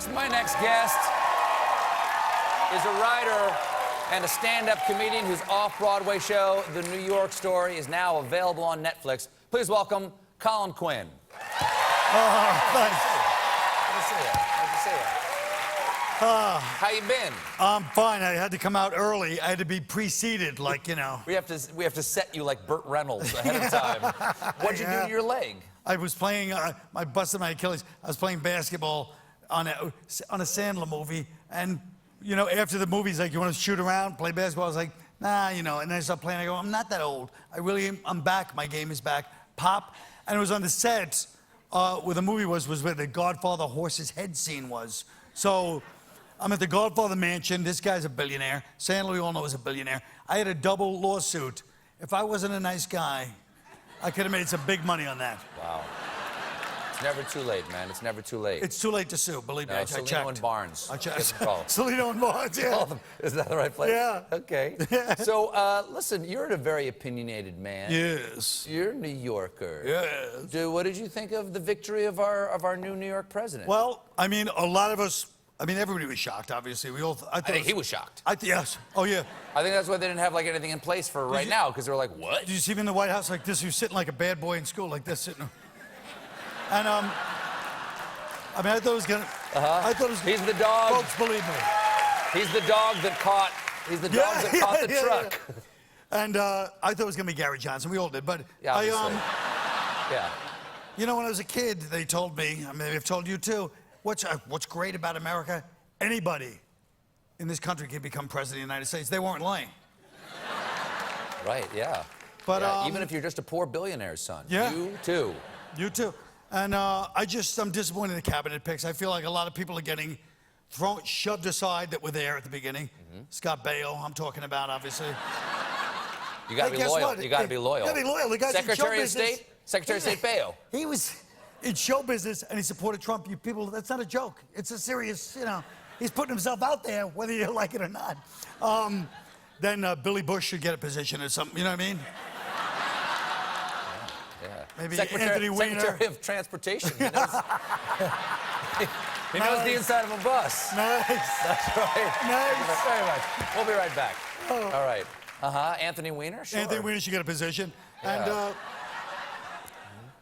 folks, my next guest is a writer and a stand-up comedian whose off-Broadway show, The New York Story, is now available on Netflix. Please welcome Colin Quinn. Thanks. Good to see you. Good to see you. How you been? I'm fine. I had to come out early. I had to be preceded, like, you know. We have to set you like Burt Reynolds ahead of time. What'd you do to your leg? I was playing, I busted my Achilles. I was playing basketball on a Sandler movie, and, you know, after the movie's like, you want to shoot around, play basketball? I was like, nah, you know, and then I started playing. I go, I'm not that old. I'm back. My game is back. Pop. And it was on the set where the movie was where the Godfather horse's head scene was. So I'm at the Godfather mansion. This guy's a billionaire. Sandler, we all know, is a billionaire. I had a double lawsuit. If I wasn't a nice guy, I could have made some big money on that. Wow. It's never too late, man. It's never too late. It's too late to sue, believe me. I checked. Celino and Barnes. I checked. Give them a call. Celino and Barnes, yeah. Call them. Is that the right place? Yeah. Okay. So, listen, you're a very opinionated man. Yes. You're a New Yorker. Yes. What did you think of the victory of our new New York president? Well, I mean, a lot of us, I mean, everybody was shocked, obviously. I think he was shocked. Yes. Oh, yeah. I think that's why they didn't have, like, anything in place for right now, because they were like, what? Did you see him in the White House like this? He was sitting like a bad boy in school, like this, sitting. And, I mean, I thought it was gonna. I thought it was. He's the dog. Folks, believe me. He's the dog that caught. He's the dog that caught the truck. Yeah. And I thought it was gonna be Gary Johnson. We all did, but yeah, obviously. Yeah. You know, when I was a kid, they told me. I mean, they've told you too. What's great about America? Anybody in this country can become president of the United States. They weren't lying. Right. Yeah. But yeah, even if you're just a poor billionaire's son. Yeah. You too. You too. And I'm disappointed in the cabinet picks. I feel like a lot of people are getting shoved aside that were there at the beginning. Scott Baio, I'm talking about, obviously. You gotta be loyal. You gotta be loyal. You gotta be loyal. The guy's Secretary in of show business. State? Secretary of State Baio. He was in show business and he supported Trump. You people, that's not a joke. It's a serious, you know, he's putting himself out there, whether you like it or not. Then Billy Bush should get a position or something, you know what I mean? Yeah. Maybe Secretary of Transportation. He knows, he knows the inside of a bus. Nice. That's right. Nice. Thank you very much. We'll be right back. Oh. All right. Anthony Weiner, sure. Anthony Weiner should get a position. Yeah. And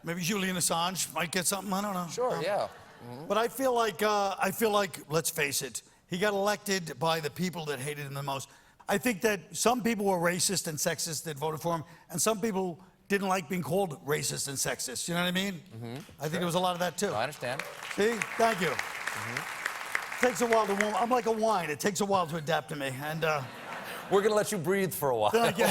maybe Julian Assange might get something, I don't know. Sure, yeah. But I feel like, let's face it, he got elected by the people that hated him the most. I think that some people were racist and sexist that voted for him, and some people didn't like being called racist and sexist. You know what I mean? I think there was a lot of that, too. I understand. See? Thank you. Takes a while to warm. I'm like a wine. It takes a while to adapt to me. And we're going to let you breathe for a while. thank you.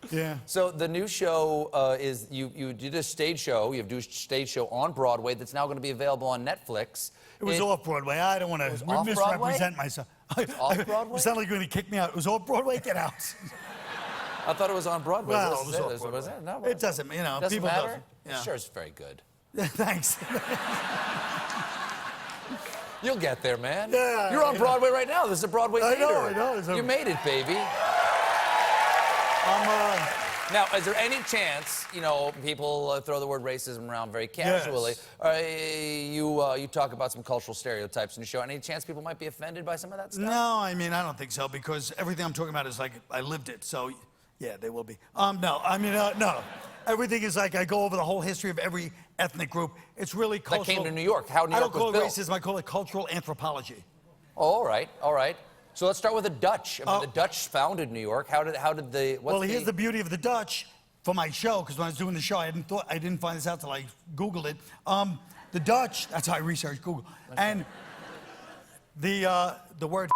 Yeah. So the new show is, you did a stage show. You have a stage show on Broadway that's now going to be available on Netflix. It was off-Broadway. I don't want to misrepresent myself. Off-Broadway? You sound like you're going to kick me out. It was off-Broadway? Get out. I thought it was on Broadway. Well, it was off-Broadway. Was it? No, It doesn't, you know, doesn't people matter? don't. Yeah. Sure, it's very good. Thanks. You'll get there, man. Yeah, You're on Broadway right now. This is a Broadway theater. I know. You made it, baby. Now, is there any chance, you know, people throw the word racism around very casually. Yes. You talk about some cultural stereotypes in your show. Any chance people might be offended by some of that stuff? No, I mean, I don't think so, because everything I'm talking about is like, I lived it, so yeah, they will be. No, I mean, no. Everything is like, I go over the whole history of every ethnic group. It's really cultural. That came to New York, how New York was built. I don't call it racism, I call it cultural anthropology. Oh, all right, all right. So let's start with the Dutch. I mean, the Dutch founded New York. How did the... Here's the beauty of the Dutch for my show, because when I was doing the show, I didn't find this out till I Googled it. The Dutch, that's how I researched Google. Okay. And the word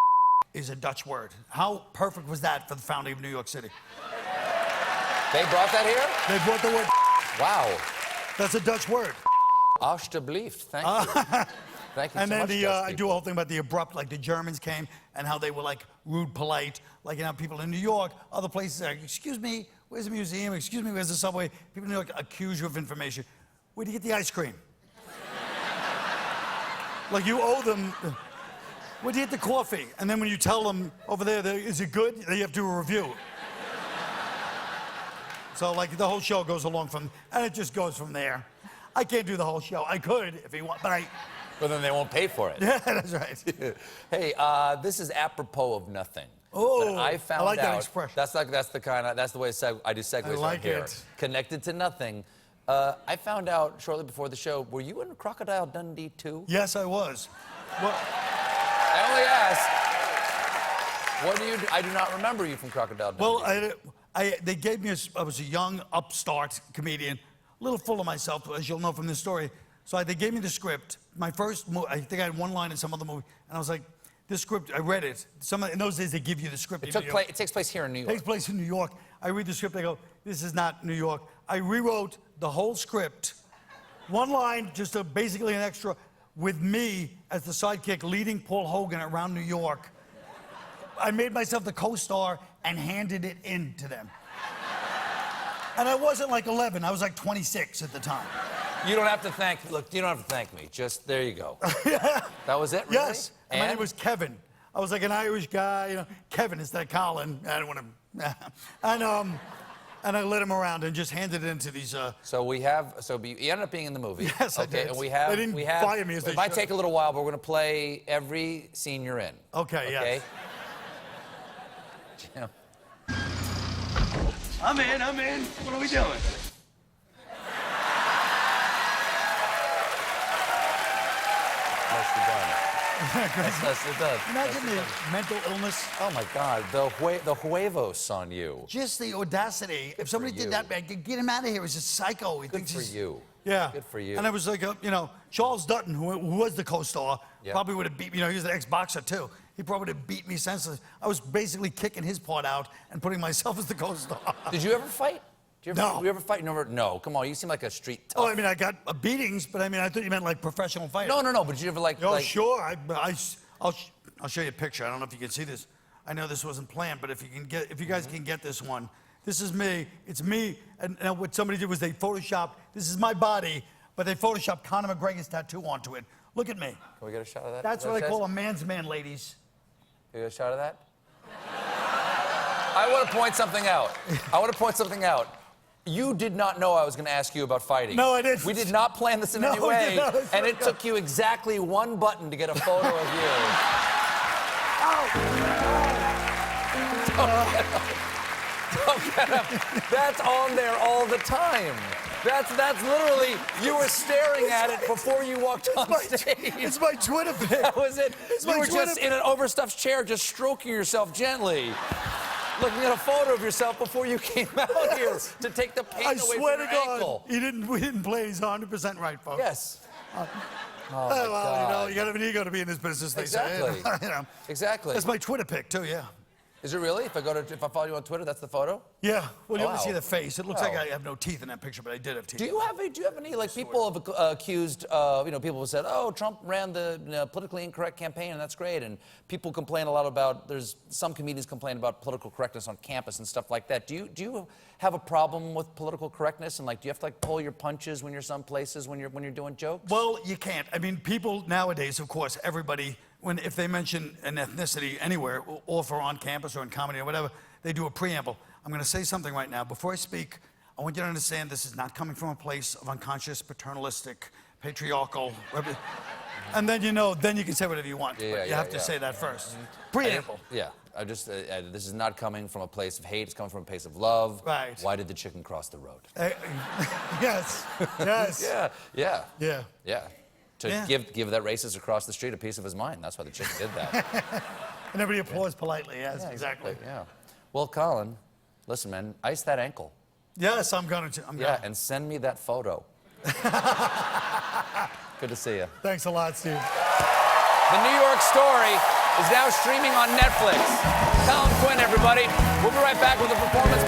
is a Dutch word. How perfect was that for the founding of New York City? They brought that here? They brought the word. Wow. That's a Dutch word. Alsjeblieft. Thank you. Thank you and so then much, I do a whole thing about the abrupt, like the Germans came and how they were like rude, polite. Like, you know, people in New York, other places are, excuse me, where's the museum? Excuse me, where's the subway? People in New York accuse you of information. Where'd you get the ice cream? Like, you owe them. Where'd you get the coffee? And then when you tell them over there, is it good? They have to do a review. So, like, the whole show goes along from, and it just goes from there. I can't do the whole show. I could if you want, but But then they won't pay for it. Yeah, that's right. Hey, this is apropos of nothing. Oh, But I found like out, that expression. That's the way I do segues I like right here. it. Connected to nothing. I found out shortly before the show, were you in Crocodile Dundee too? Yes, I was. Well, I only asked, what do you do? I do not remember you from Crocodile Dundee. well, they gave me I was a young upstart comedian, a little full of myself, as you'll know from this story. So they gave me the script. My first I think I had one line in some other movie, and I was like, this script, I read it. In those days, they give you the script. It takes place here in New York. It takes place in New York. I read the script, I go, this is not New York. I rewrote the whole script. One line, just basically an extra, with me as the sidekick leading Paul Hogan around New York. I made myself the co-star and handed it in to them. And I wasn't like 11, I was like 26 at the time. You don't have to thank me. Just, there you go. That was it, really? Yes. And my name was Kevin. I was like an Irish guy, you know, Kevin instead of Colin. I don't want to. And I led him around and just handed it into these. So you ended up being in the movie. Yes, I okay, did. And They didn't fire me as they It might should. take a little while, but we're going to play every scene you're in. Okay, yes. Jim. I'm in. What are we doing? Nicely done. Nicely done. Imagine the mental illness. Oh my God, the huevos on you. Just the audacity. If somebody you. did that, man, get him out of here. He's a psycho. He Good thinks for he's- you. Yeah. Good for you. And I was like, Charles Dutton, who was the co-star, Yeah. probably would have beat me. You know, he was an ex-boxer too. He probably would have beat me senseless. I was basically kicking his part out and putting myself as the co-star. Did you ever fight? No. Did you ever fight? No. Come on, you seem like a street tough. Oh, I mean, I got beatings, but I mean, I thought you meant like professional fighting. No. But did you ever like? Oh, like, sure. I'll show you a picture. I don't know if you can see this. I know this wasn't planned, but if you guys can get this one, this is me. It's me. And what somebody did was they photoshopped. This is my body, but they photoshopped Conor McGregor's tattoo onto it. Look at me. Can we get a shot of that? That's what I call a man's man, ladies. Can we get a shot of that? I want to point something out. You did not know I was going to ask you about fighting. No, I didn't. We did not plan this in No, any we way, did not. and it took you exactly one button to get a photo of you. Don't get up. That's on there all the time. That's literally, you were staring at it before you walked on stage. It's my Twitter pic. That was it. my You were Twitter just in an overstuffed chair, just stroking yourself gently. Looking at a photo of yourself before you came out here to take the pain I away swear from to your God, ankle. we didn't play. He's 100% right, folks. Yes. Oh, my well, God. you got to have an ego to be in this business. They Exactly. say. You know. Exactly. That's my Twitter pic too. Yeah. Is it really? If I follow you on Twitter, that's the photo? Yeah. Well, you only Wow. see the face. It looks like Wow. I have no teeth in that picture, but I did have teeth. Do you have any, like, people have accused, people have said, oh, Trump ran the politically incorrect campaign, and that's great, and people complain a lot about, some comedians complain about political correctness on campus and stuff like that. Do you have a problem with political correctness, and, like, do you have to, like, pull your punches when you're some places when you're doing jokes? Well, you can't. I mean, people nowadays, of course, everybody, if they mention an ethnicity anywhere, or for on campus or in comedy or whatever, they do a preamble. I'm going to say something right now. Before I speak, I want you to understand this is not coming from a place of unconscious, paternalistic, patriarchal. And then then you can say whatever you want. But you have to say that first. Preamble. This is not coming from a place of hate. It's coming from a place of love. Right. Why did the chicken cross the road? Yes. Yeah. Yeah. To give that racist across the street a piece of his mind. That's why the chicken did that. And everybody applauds politely. Yes, exactly. Yeah. Well, Colin, listen, man, ice that ankle. Yes, I'm going to. And send me that photo. Good to see you. Thanks a lot, Steve. The New York Story is now streaming on Netflix. Colin Quinn, everybody. We'll be right back with a performance